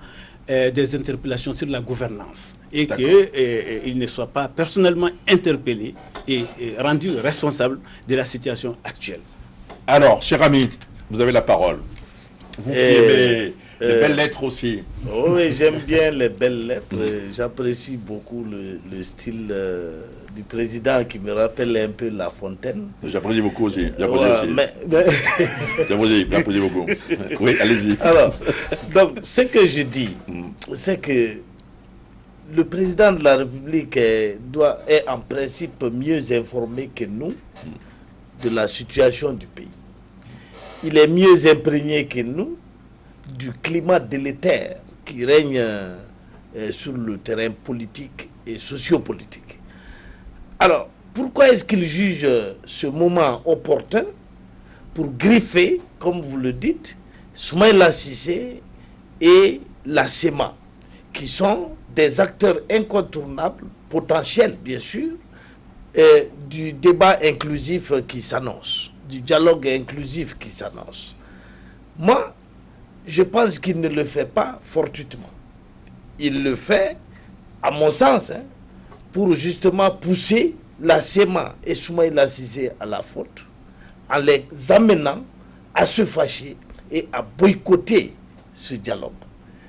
S5: des interpellations sur la gouvernance et qu'il ne soit pas personnellement interpellé et rendu responsable de la situation actuelle.
S1: Alors, cher ami, vous avez la parole. Vous qui aimez les belles lettres aussi.
S6: Oui, j'aime bien les belles lettres. J'apprécie beaucoup le style du président qui me rappelle un peu La Fontaine.
S1: J'apprécie beaucoup aussi. J'apprécie beaucoup. Oui, allez-y.
S6: Alors, donc, ce que je dis, c'est que le président de la République est en principe mieux informé que nous de la situation du pays. Il est mieux imprégné que nous du climat délétère qui règne sur le terrain politique et sociopolitique. Alors, pourquoi est-ce qu'il juge ce moment opportun pour griffer, comme vous le dites, Soumaïla Cissé et la SEMA, qui sont des acteurs incontournables, potentiels bien sûr, du débat inclusif qui s'annonce, du dialogue inclusif qui s'annonce? Moi, je pense qu'il ne le fait pas fortuitement. Il le fait, à mon sens, pour justement pousser la SEMA et Soumaïla Cissé à la faute, en les amenant à se fâcher et à boycotter ce dialogue.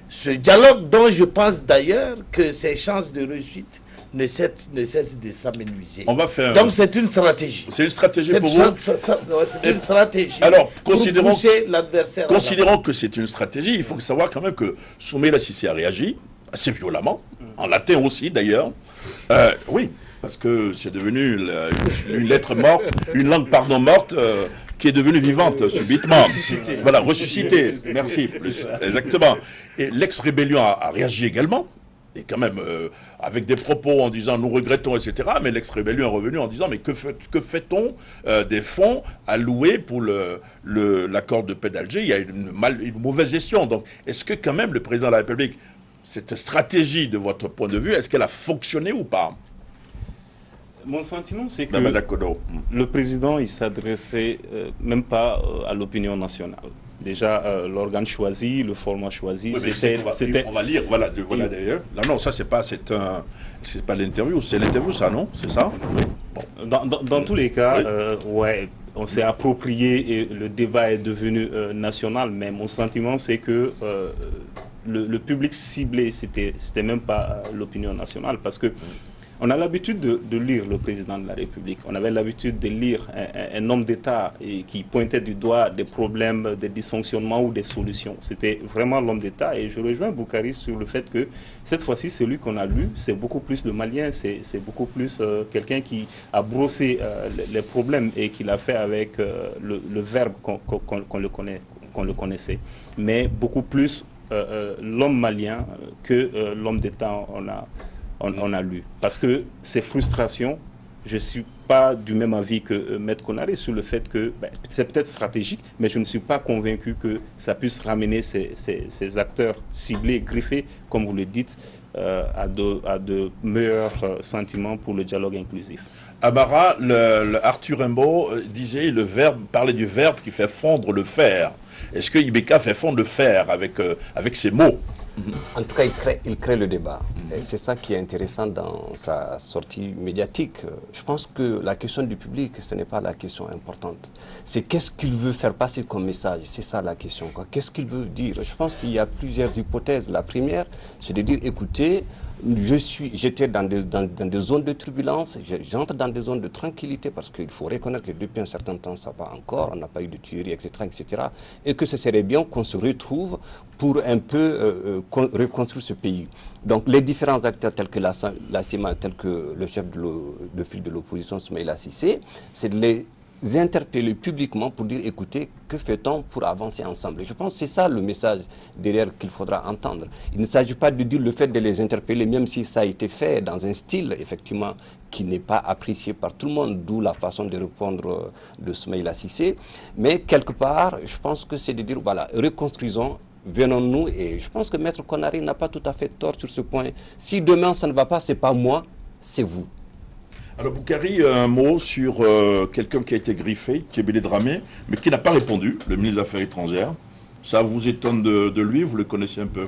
S6: Ce dialogue dont je pense d'ailleurs que ses chances de réussite ne cessent de s'amenuiser. Donc c'est une stratégie.
S1: C'est une stratégie pour vous?
S6: C'est une stratégie.
S1: Alors,
S6: pour pousser l'adversaire.
S1: Considérons que c'est une stratégie, il faut savoir quand même que Soumaïla Cissé a réagi assez violemment, en latin aussi d'ailleurs. Oui, parce que c'est devenu une lettre morte, une langue morte, qui est devenue vivante subitement. Voilà, ressuscitée. Merci. Exactement. Et l'ex-rébellion a réagi également. Et quand même, avec des propos en disant nous regrettons, etc. Mais l'ex-rébellion est revenu en disant mais que fait-on des fonds alloués pour l'accord de paix d'Alger? Il y a une mauvaise gestion. Donc, est-ce que quand même le président de la République, cette stratégie de votre point de vue, est-ce qu'elle a fonctionné ou pas?
S2: Mon sentiment, c'est que le président, il s'adressait même pas à l'opinion nationale. Déjà, l'organe choisi, le format choisi, c'était...
S1: On va lire, voilà d'ailleurs. Non, ça, c'est pas l'interview, c'est l'interview, ça, non? C'est ça? Oui.
S2: Bon. Dans tous les cas, ouais, on s'est approprié et le débat est devenu national, mais mon sentiment, c'est que le public ciblé, c'était même pas l'opinion nationale, parce que on a l'habitude de lire le président de la République. On avait l'habitude de lire un homme d'État qui pointait du doigt des problèmes, des dysfonctionnements ou des solutions. C'était vraiment l'homme d'État. Et je rejoins Boukari sur le fait que cette fois-ci, celui qu'on a lu, c'est beaucoup plus le Malien, c'est beaucoup plus quelqu'un qui a brossé les problèmes et qui l'a fait avec le verbe qu'on le connaissait. Mais beaucoup plus l'homme malien que l'homme d'État on a lu. Parce que ces frustrations, je ne suis pas du même avis que Maître Konaré sur le fait que c'est peut-être stratégique, mais je ne suis pas convaincu que ça puisse ramener ces acteurs ciblés, griffés, comme vous le dites, à de meilleurs sentiments pour le dialogue inclusif.
S1: Amara, Arthur Rimbaud parlait du verbe qui fait fondre le fer. Est-ce que Ibeka fait fondre le fer avec ses mots?
S4: En tout cas, il crée le débat. C'est ça qui est intéressant dans sa sortie médiatique. Je pense que la question du public, ce n'est pas la question importante. C'est qu'est-ce qu'il veut faire passer comme message. C'est ça la question. Qu'est-ce qu'il veut dire? Je pense qu'il y a plusieurs hypothèses. La première, c'est de dire, écoutez, j'étais dans des zones de turbulence, j'entre dans des zones de tranquillité parce qu'il faut reconnaître que depuis un certain temps, ça va encore, on n'a pas eu de tueries, etc., etc. Et que ce serait bien qu'on se retrouve pour un peu reconstruire ce pays. Donc les différents acteurs tels que la SEMA, tels que le chef de file de l'opposition, Soumaïla Cissé, c'est de les interpeller publiquement pour dire, écoutez, que fait-on pour avancer ensemble? Et je pense que c'est ça le message derrière qu'il faudra entendre. Il ne s'agit pas de dire le fait de les interpeller, même si ça a été fait dans un style, effectivement, qui n'est pas apprécié par tout le monde, d'où la façon de répondre de Soumaïla Cissé. Mais quelque part, je pense que c'est de dire, voilà, reconstruisons, venons-nous, et je pense que Maître Konaré n'a pas tout à fait tort sur ce point. Si demain ça ne va pas, ce n'est pas moi, c'est vous.
S1: Alors Boukari, un mot sur quelqu'un qui a été griffé, Kébélé Dramé, mais qui n'a pas répondu, le ministre des Affaires étrangères. Ça vous étonne de lui, vous le connaissez un peu?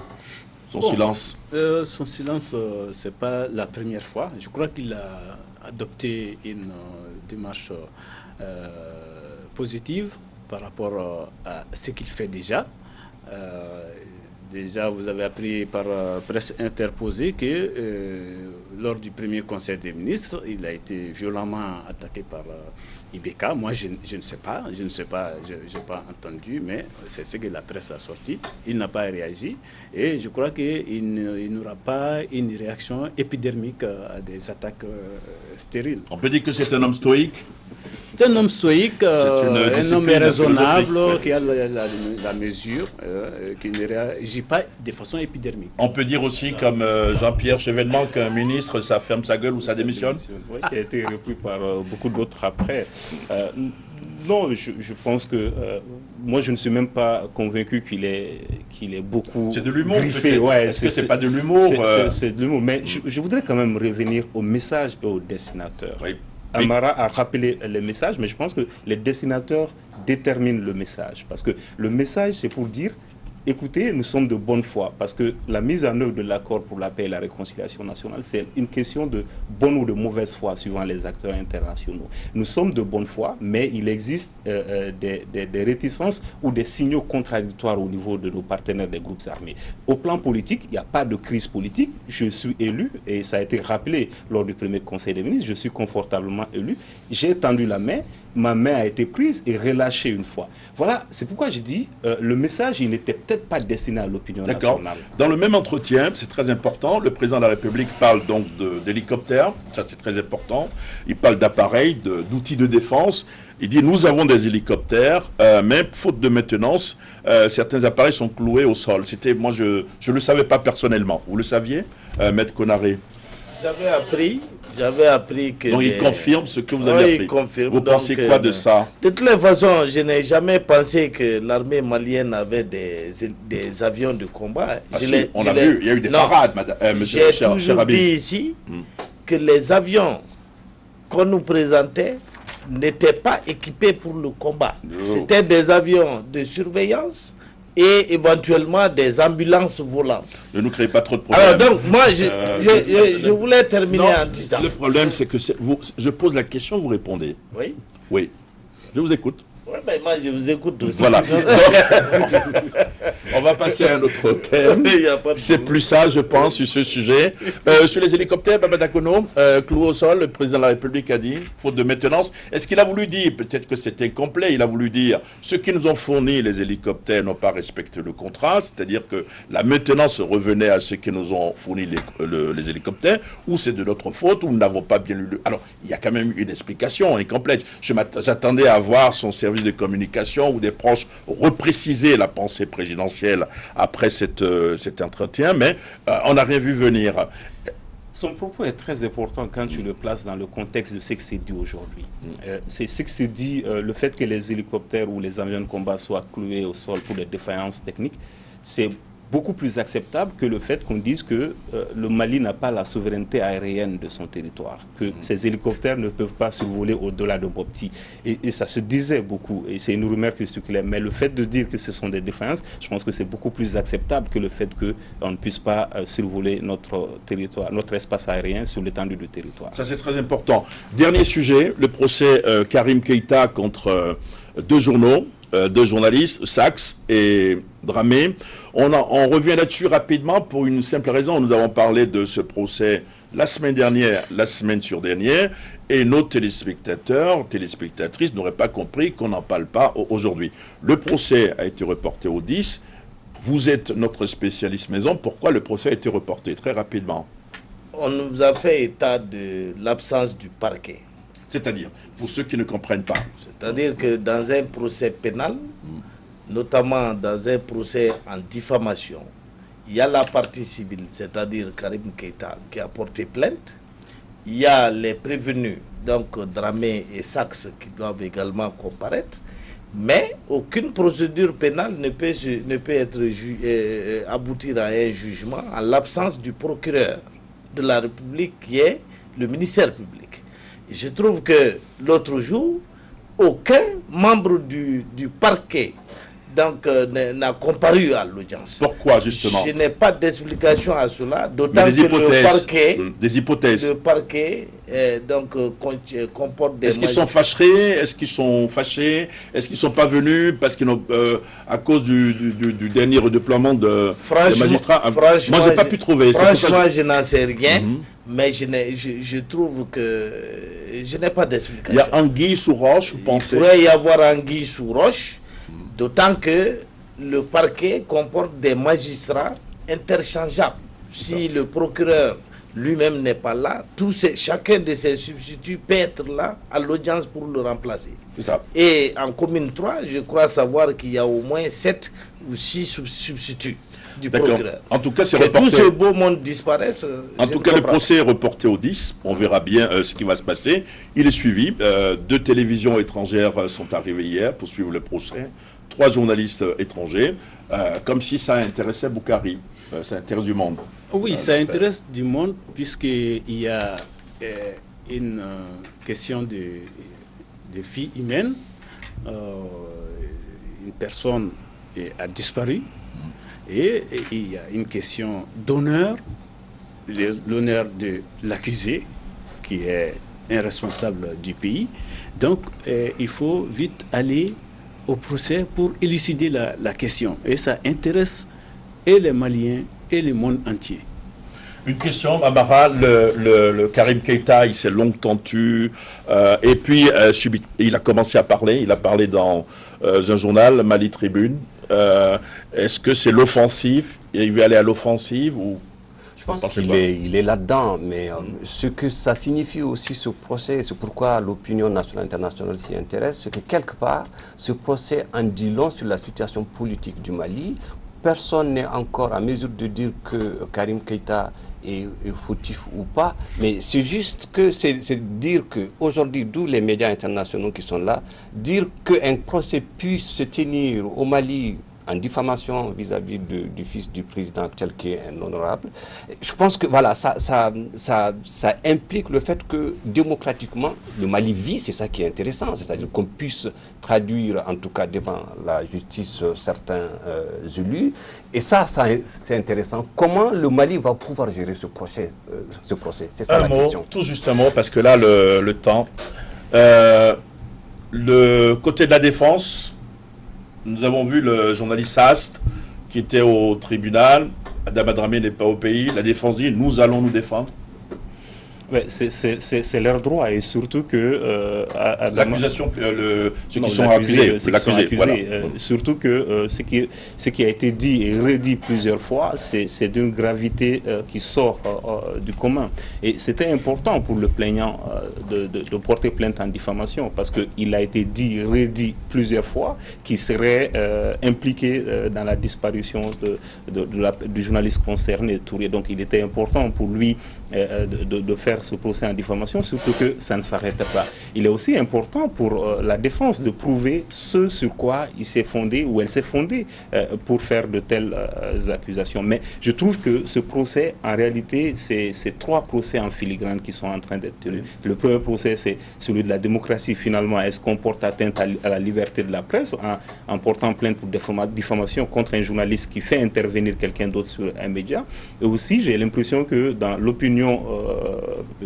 S1: Silence
S5: Son silence, ce n'est pas la première fois. Je crois qu'il a adopté une démarche positive par rapport à ce qu'il fait déjà. Déjà, vous avez appris par presse interposée que lors du premier conseil des ministres, il a été violemment attaqué par Ibeka. Moi, je ne sais pas, je n'ai pas entendu, mais c'est ce que la presse a sorti. Il n'a pas réagi et je crois qu'il n'aura pas une réaction épidermique à des attaques stériles.
S1: On peut dire que c'est un homme stoïque?
S5: C'est un homme stoïque, un homme raisonnable, qui a la mesure, qui ne réagit pas de façon épidermique.
S1: On peut dire aussi, comme Jean-Pierre Chevènement, qu'un ministre, ça ferme sa gueule ou ça démissionne?
S2: Oui, qui a été repris par beaucoup d'autres après. Non, je pense que moi je ne suis même pas convaincu qu'il est beaucoup.
S1: C'est de l'humour.
S2: Ouais,
S1: est-ce que c'est pas de l'humour?
S2: C'est de l'humour, mais je voudrais quand même revenir au message et au destinateur.
S1: Oui.
S2: Amara a rappelé le message, mais je pense que les destinateurs déterminent le message. Parce que le message, c'est pour dire, écoutez, nous sommes de bonne foi. Parce que la mise en œuvre de l'accord pour la paix et la réconciliation nationale, c'est une question de bonne ou de mauvaise foi, suivant les acteurs internationaux. Nous sommes de bonne foi, mais il existe des réticences ou des signaux contradictoires au niveau de nos partenaires des groupes armés. Au plan politique, il n'y a pas de crise politique. Je suis élu, et ça a été rappelé lors du premier conseil des ministres, je suis confortablement élu. J'ai tendu la main. Ma main a été prise et relâchée une fois. Voilà, c'est pourquoi je dis, le message, il n'était peut-être pas destiné à l'opinion nationale.
S1: Dans le même entretien, c'est très important, le président de la République parle donc d'hélicoptères, ça c'est très important. Il parle d'appareils, d'outils de défense. Il dit, nous avons des hélicoptères, mais faute de maintenance, certains appareils sont cloués au sol. C'était, moi, je ne le savais pas personnellement. Vous le saviez, Maître Konaré?
S6: J'avais appris que...
S1: Donc il confirme ce que vous avez appris.
S6: Il confirme.
S1: Vous pensez quoi de ça?
S6: De toutes les façons, je n'ai jamais pensé que l'armée malienne avait des avions de combat.
S1: On a vu, il y a eu des parades, monsieur
S6: J'ai toujours dit ici que les avions qu'on nous présentait n'étaient pas équipés pour le combat. C'était des avions de surveillance et éventuellement des ambulances volantes.
S1: Ne nous créez pas trop de problèmes.
S6: Alors donc, moi, je voulais terminer en disant...
S1: Le problème, c'est que je pose la question, vous répondez.
S6: Oui.
S1: Oui. Je vous écoute.
S6: Oui, mais moi, je vous écoute aussi.
S1: Voilà. On va passer à un autre thème. C'est plus ça, je pense, sur ce sujet. Sur les hélicoptères, Baba Dakono, cloué au sol, le président de la République a dit, faute de maintenance. Est-ce qu'il a voulu dire, peut-être que c'était incomplet, il a voulu dire, ceux qui nous ont fourni les hélicoptères n'ont pas respecté le contrat, c'est-à-dire que la maintenance revenait à ceux qui nous ont fourni les hélicoptères, ou c'est de notre faute, ou nous n'avons pas bien lu le... Alors, il y a quand même une explication incomplète. J'attendais à voir son service de communication ou des proches repréciser la pensée présidentielle après cet entretien, mais on n'a rien vu venir.
S2: Son propos est très important quand tu le places dans le contexte de ce qui s'est dit aujourd'hui. C'est ce qui s'est dit, le fait que les hélicoptères ou les avions de combat soient cloués au sol pour des défaillances techniques, c'est beaucoup plus acceptable que le fait qu'on dise que le Mali n'a pas la souveraineté aérienne de son territoire, que ces hélicoptères ne peuvent pas survoler au-delà de Bopti. Et ça se disait beaucoup, et c'est une rumeur qui circulait. Mais le fait de dire que ce sont des défaillances, je pense que c'est beaucoup plus acceptable que le fait qu'on ne puisse pas survoler notre territoire, notre espace aérien sur l'étendue du territoire. Ça,
S1: c'est très important. Dernier sujet, le procès Karim Keïta contre deux journaux. Deux journalistes, Sachs et Dramé. On revient là-dessus rapidement pour une simple raison. Nous avons parlé de ce procès la semaine dernière, la semaine sur-dernière, et nos téléspectateurs, téléspectatrices n'auraient pas compris qu'on n'en parle pas aujourd'hui. Le procès a été reporté au 10. Vous êtes notre spécialiste maison. Pourquoi le procès a été reporté? Très rapidement.
S6: On nous a fait état de l'absence du parquet.
S1: C'est-à-dire, pour ceux qui ne comprennent pas.
S6: C'est-à-dire que dans un procès pénal, notamment dans un procès en diffamation, il y a la partie civile, c'est-à-dire Karim Keïta, qui a porté plainte, il y a les prévenus, donc Dramé et Saxe, qui doivent également comparaître. Mais aucune procédure pénale ne peut aboutir à un jugement en l'absence du procureur de la République qui est le ministère public. Et je trouve que l'autre jour, aucun membre du parquet n'a comparu à l'audience.
S1: Pourquoi justement?
S6: Je n'ai pas d'explication à cela, d'autant que le parquet comporte des...
S1: Est-ce qu'ils sont fâchés? Est-ce qu'ils sont fâchés? Est-ce qu'ils ne sont pas venus parce qu'ils à cause du dernier redéploiement des magistrats? Moi, je n'ai pas pu trouver.
S6: Franchement, je n'en sais rien, mais je trouve que je n'ai pas d'explication.
S1: Il y a anguille sous roche, vous pensez?
S6: Il pourrait y avoir anguille sous roche. D'autant que le parquet comporte des magistrats interchangeables. Si le procureur lui-même n'est pas là, chacun de ses substituts peut être là à l'audience pour le remplacer. Et en commune 3, je crois savoir qu'il y a au moins 7 ou 6 substituts du procureur.
S1: En tout cas, c'est
S6: reporté. Que tout ce beau monde disparaisse.
S1: En tout cas, le procès est reporté au 10. On verra bien ce qui va se passer. Il est suivi. 2 télévisions étrangères sont arrivées hier pour suivre le procès. 3 journalistes étrangers, comme si ça intéressait Boukari, ça intéresse du monde.
S5: Oui, ça intéresse du monde puisqu'il y a une question de vie humaine. Une personne a disparu et il y a une question d'honneur, l'honneur de l'accusé qui est un responsable du pays. Donc, il faut vite aller au procès pour élucider la question. Et ça intéresse et les Maliens et le monde entier.
S1: Une question, Amara, le Karim Keïta, il s'est longtemps tu, et puis il a commencé à parler, il a parlé dans un journal, Mali Tribune. Est-ce que c'est l'offensive? Il veut aller à l'offensive ou...
S4: Je pense qu'il est là-dedans, mais ce que ça signifie aussi ce procès, c'est pourquoi l'opinion nationale et internationale s'y intéresse, c'est que quelque part, ce procès en dit long sur la situation politique du Mali. Personne n'est encore à mesure de dire que Karim Keïta est fautif ou pas, mais c'est juste que c'est dire qu'aujourd'hui, d'où les médias internationaux qui sont là, dire qu'un procès puisse se tenir au Mali en diffamation vis-à-vis du fils du président actuel qui est un honorable. Je pense que voilà, ça implique le fait que démocratiquement, le Mali vit, c'est ça qui est intéressant, c'est-à-dire qu'on puisse traduire en tout cas devant la justice certains élus. Et ça c'est intéressant. Comment le Mali va pouvoir gérer ce procès? C'est ça la question.
S1: Tout juste un mot, parce que là, le temps. Le côté de la défense, nous avons vu le journaliste Ast qui était au tribunal. Adama Dramé n'est pas au pays. La défense dit nous allons nous défendre.
S2: Ouais, c'est leur droit et surtout que
S1: l'accusation, ceux qui sont accusés,
S2: voilà. Surtout que ce qui a été dit et redit plusieurs fois, c'est d'une gravité qui sort du commun. Et c'était important pour le plaignant de porter plainte en diffamation parce qu'il a été dit et redit plusieurs fois qu'il serait impliqué dans la disparition du journaliste concerné, Touré. Donc il était important pour lui de faire ce procès en diffamation, surtout que ça ne s'arrêtait pas. Il est aussi important pour la défense de prouver ce sur quoi il s'est fondé ou elle s'est fondée pour faire de telles accusations. Mais je trouve que ce procès, en réalité, c'est 3 procès en filigrane qui sont en train d'être tenus. Le premier procès, c'est celui de la démocratie. Finalement, est-ce qu'on porte atteinte à la liberté de la presse en portant plainte pour diffamation contre un journaliste qui fait intervenir quelqu'un d'autre sur un média? Et aussi, j'ai l'impression que dans l'opinion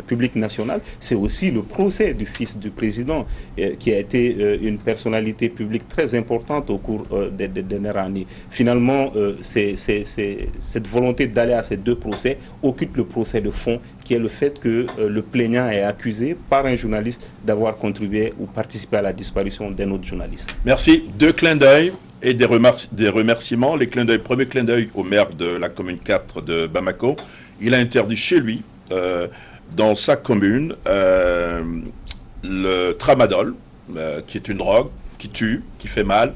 S2: publique nationale, c'est aussi le procès du fils du président qui a été une personnalité publique très importante au cours des dernières années. Finalement, cette volonté d'aller à ces 2 procès occupe le procès de fond qui est le fait que le plaignant est accusé par un journaliste d'avoir contribué ou participé à la disparition d'un autre journaliste.
S1: Merci. 2 clins d'œil et des remerciements. Les clins d'œil, premier clin d'œil au maire de la commune 4 de Bamako. Il a interdit chez lui, dans sa commune, le tramadol, qui est une drogue, qui tue, qui fait mal,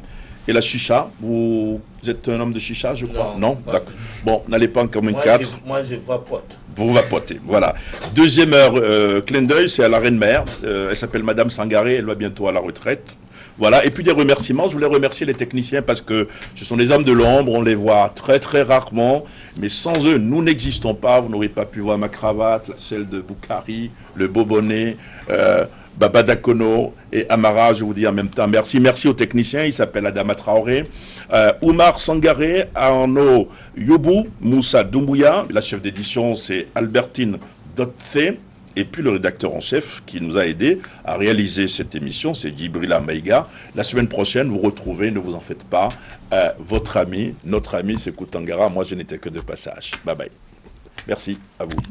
S1: et la chicha. Vous êtes un homme de chicha, je crois? Non, d'accord. Bon, n'allez pas en commune 4.
S6: Moi, je vapote.
S1: Vous vapotez, voilà. Deuxième heure, clin d'œil, c'est à la Reine-Mère. Elle s'appelle Madame Sangaré, elle va bientôt à la retraite. Voilà, et puis des remerciements. Je voulais remercier les techniciens parce que ce sont des hommes de l'ombre, on les voit très très rarement, mais sans eux, nous n'existons pas. Vous n'aurez pas pu voir ma cravate, celle de Boukari, le beau bonnet, Baba Dakono et Amara, je vous dis en même temps merci. Merci aux techniciens, il s'appelle Adama Traoré, Oumar Sangaré, Arnaud Youbou, Moussa Doumbouya, la chef d'édition c'est Albertine Dotse. Et puis le rédacteur en chef qui nous a aidé à réaliser cette émission, c'est Djibrila Maïga. La semaine prochaine, vous retrouvez, ne vous en faites pas, votre ami, notre ami, c'est Koutangara. Moi, je n'étais que de passage. Bye bye. Merci à vous.